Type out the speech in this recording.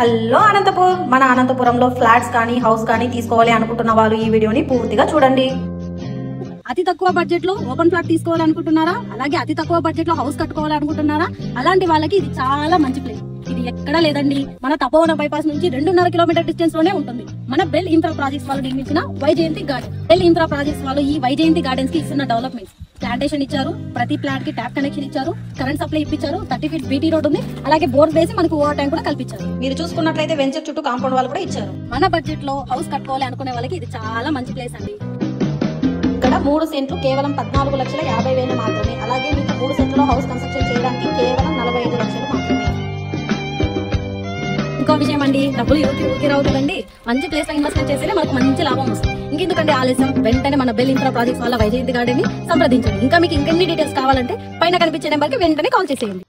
Hello Anantapur, మన అనంతపురంలో flats కానీ హౌస్ కానీ తీసుకోవాలి అనుకుంటున్న వాళ్ళు ఈ వీడియోని పూర్తిగా చూడండి. అతి తక్కువ బడ్జెట్ లో ఓపెన్ ఫ్లాట్ తీసుకోవాలనుకుంటున్నారా? అలాగే అతి తక్కువ బడ్జెట్ లో హౌస్ కట్టుకోవాలనుకుంటున్నారా? అలాంటి వాళ్ళకి ఇది చాలా మంచి ప్లేస్. ఇది ఎక్కడా లేదండి, మన తపోవన బైపాస్ నుంచి 2.5 కిలోమీటర్ డిస్టెన్స్ లోనే ఉంటుంది. మన బెల్ ఇన్ఫ్రా ప్రాజెక్ట్స్ వాళ్ళు నిర్మించిన Vyjayanthi garden. Bell infra projects వాళ్ళు ఈ వైజయంతి గార్డెన్స్ కి ఇస్తున్న డెవలప్మెంట్స్, ప్లాంటేషన్ ఇచ్చారు, ప్రతి ప్లాంట్ కి ట్యాప్ కనెక్షన్ ఇచ్చారు, కరెంట్ సప్లై ఇప్పించారు, 30 ఫీట్ బీటీ రోడ్ ఉంది, అలాగే బోర్డు వేసి మనకు ఓవర్ ట్యాంక్ కూడా కల్పించారు. మీరు చూసుకున్నట్లయితే వెంచర్ చుట్టూ కాంపౌండ్ వాళ్ళు కూడా ఇచ్చారు. మన బడ్జెట్ లో హౌస్ కట్టుకోవాలి అనుకునే వాళ్ళకి ఇది చాలా మంచి ప్లేస్ అండి. ఇక్కడ 3 సెంట్లు కేవలం 14,50,000 మాత్రమే. అలాగే మీకు 3 సెంట్లో హౌస్ కన్స్ట్రక్షన్ చేయడానికి కేవలం 45 లక్షలు మాత్రమే. ఇంకో విషయం అండి, డబ్బులు ఊరికి రావు కదండి. మంచి ప్లేస్ లో ఇన్వెస్ట్మెంట్ చేస్తేనే మనకు మంచి లాభం వస్తుంది. ఇంకెందుకంటే ఆలస్యం, వెంటనే మన బెల్ ఇన్ఫ్రా ప్రాజెక్ట్స్ వాళ్ళ వైజయంతి గార్డెన్ ని సంప్రదించండి. ఇంకా మీకు ఇంకెన్ని డీటెయిల్స్ కావాలంటే పైన కనిపించే నెంబర్ కి వెంటనే కాల్ చేసేయండి.